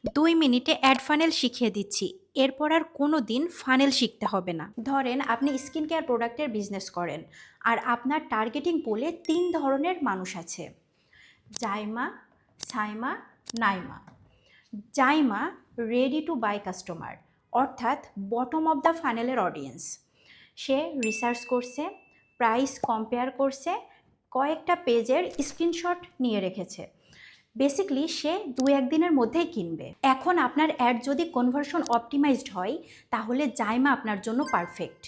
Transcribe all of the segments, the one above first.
2 মিনিটে add funnel শিখিয়ে দিচ্ছি। এরপর আর কোনো দিন ফানেল শিখতে হবে না। ধরেন আপনি স্কিন কেয়ার প্রোডাক্টের বিজনেস করেন আর আপনার টার্গেটিং পুলে 3 ধরনের মানুষ আছে: Zaima, Saima, Naima. Zaima ready to buy customer, অর্থাৎ বটম অফ দ্য ফানেলের অডিয়েন্স। সে রিসার্চ করছে, প্রাইস কম্পেয়ার করছে, কয়েকটা পেজের স্ক্রিনশট নিয়ে রেখেছে। বেসিকলি সে 2-1 দিনের মধ্যেই কিনবে। এখন আপনার অ্যাড যদি কনভার্সন অপটিমাইজড হয় তাহলে জাইমা আপনার জন্য পারফেক্ট।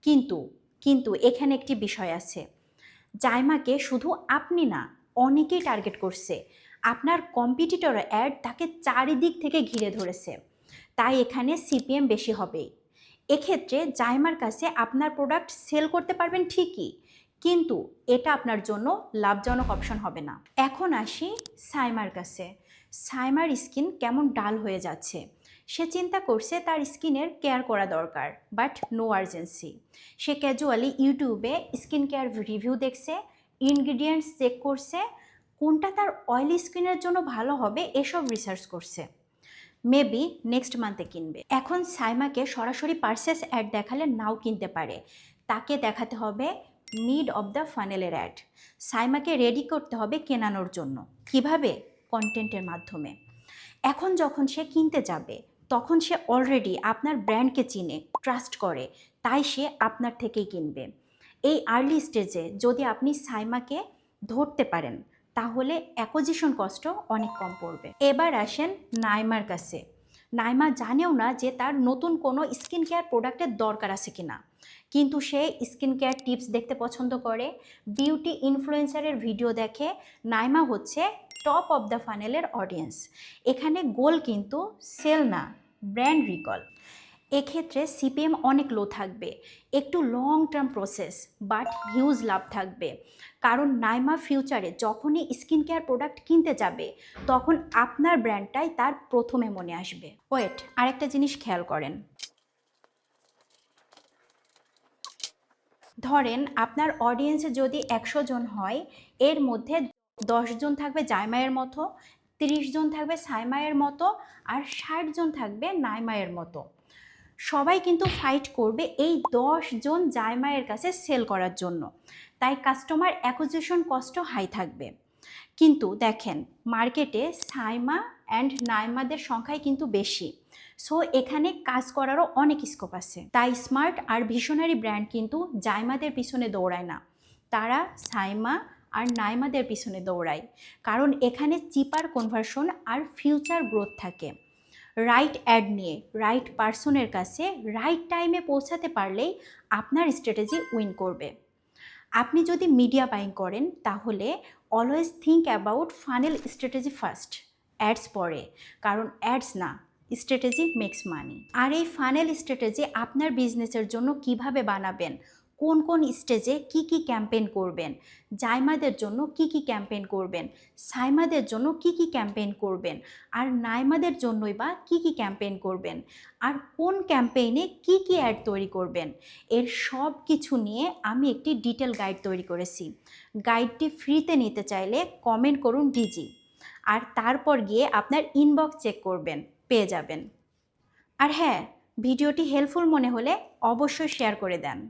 কিন্তু কিন্তু এখানে একটি বিষয় আছে। জাইমাকে শুধু আপনি না, অনেকেই টার্গেট করছে। আপনার কম্পিটিটর অ্যাড তাকে চারিদিক থেকে ঘিরে ধরেছে, তাই এখানে সিপিএম বেশি হবেই। এক্ষেত্রে জাইমার কাছে আপনার প্রোডাক্ট সেল করতে পারবেন ঠিকই, কিন্তু এটা আপনার জন্য লাভজনক অপশন হবে না। এখন আসি সাইমার কাছে। সাইমার স্কিন কেমন ডাল হয়ে যাচ্ছে। সে চিন্তা করছে তার স্কিনের কেয়ার করা দরকার, বাট নো আর্জেন্সি। সে ক্যাজুয়ালি ইউটিউবে স্কিন কেয়ার রিভিউ দেখছে, ইনগ্রিডিয়েন্টস চেক করছে, কোনটা তার অয়েলি স্কিনের জন্য ভালো হবে এসব রিসার্চ করছে। মেবি নেক্সট মান্থে কিনবে। এখন সাইমাকে সরাসরি পার্সেস অ্যাড দেখালে নাও কিনতে পারে, তাকে দেখাতে হবে মিড অফ দ্য ফানেলের অ্যাড। সাইমাকে রেডি করতে হবে কেনানোর জন্য। কিভাবে? কন্টেন্টের মাধ্যমে। এখন যখন সে কিনতে যাবে তখন সে অলরেডি আপনার ব্র্যান্ডকে চিনে, ট্রাস্ট করে, তাই সে আপনার থেকেই কিনবে। এই আর্লি স্টেজে যদি আপনি সাইমাকে ধরতে পারেন তাহলে অ্যাকুইজিশন কস্টও অনেক কম পড়বে। এবার আসেন নাইমার কাছে। নাইমা জানেও না যে তার নতুন কোনো স্কিন কেয়ার প্রোডাক্টের দরকার আছে কিনা, কিন্তু সে স্কিন কেয়ার টিপস দেখতে পছন্দ করে, বিউটি ইনফ্লুয়েন্সারের ভিডিও দেখে। নাইমা হচ্ছে টপ অফ দ্য ফানেলের অডিয়েন্স। এখানে গোল কিন্তু সেল না, ব্র্যান্ড রিকল। এক্ষেত্রে সিপিএম অনেক লো থাকবে, একটু long term process, but huge লাভ থাকবে। কারণ নাইমা ফিউচারে যখনই স্কিন কেয়ার প্রোডাক্ট কিনতে যাবে তখন আপনার ব্র্যান্ডটাই তার প্রথমে মনে আসবে। ওয়েট, আরেকটা জিনিস খেয়াল করেন। ধরেন আপনার অডিয়েন্সে যদি 100 জন হয়, এর মধ্যে 10 জন থাকবে জাইমায়ের মতো, 30 জন থাকবে সাইমায়ের মতো, আর 60 জন থাকবে নাইমায়ের মতো। সবাই কিন্তু ফাইট করবে এই 10 জন জাইমায়ের কাছে সেল করার জন্য, তাই কাস্টমার অ্যাকুইজিশন কস্টও হাই থাকবে। কিন্তু দেখেন, মার্কেটে সাইমা অ্যান্ড নাইমাদের সংখ্যাই কিন্তু বেশি। সো এখানে কাজ করারও অনেক স্কোপ আছে। তাই স্মার্ট আর ভিশনারি ব্র্যান্ড কিন্তু জাইমাদের পিছনে দৌড়ায় না, তারা সাইমা আর নাইমাদের পিছনে দৌড়ায়। কারণ এখানে চিপার কনভার্সন আর ফিউচার গ্রোথ থাকে। রাইট অ্যাড নিয়ে রাইট পারসনের কাছে রাইট টাইমে পৌঁছাতে পারলেই আপনার স্ট্র্যাটেজি উইন করবে। আপনি যদি মিডিয়া বাইং করেন তাহলে always think about funnel strategy first, ads পরে। কারণ অ্যাডস না, স্ট্র্যাটেজি মেক্স মানি। আর এই ফানেল স্ট্র্যাটেজি আপনার বিজনেসের জন্য কিভাবে বানাবেন, কোন কোন স্টেজে কি কি ক্যাম্পেইন করবেন, জাইমাদের জন্য কি কি ক্যাম্পেইন করবেন, সাইমাদের জন্য কি কি ক্যাম্পেইন করবেন, আর নাইমাদের জন্যই বা কি কি ক্যাম্পেইন করবেন, আর কোন ক্যাম্পেইনে কি কি অ্যাড তৈরি করবেন, এর সব কিছু নিয়ে আমি একটি ডিটেল গাইড তৈরি করেছি। গাইডটি ফ্রিতে নিতে চাইলে কমেন্ট করুন ডিজি, আর তারপর গিয়ে আপনার ইনবক্স চেক করবেন, পেয়ে যাবেন। আর হ্যাঁ, ভিডিওটি হেল্পফুল মনে হলে অবশ্যই শেয়ার করে দেন।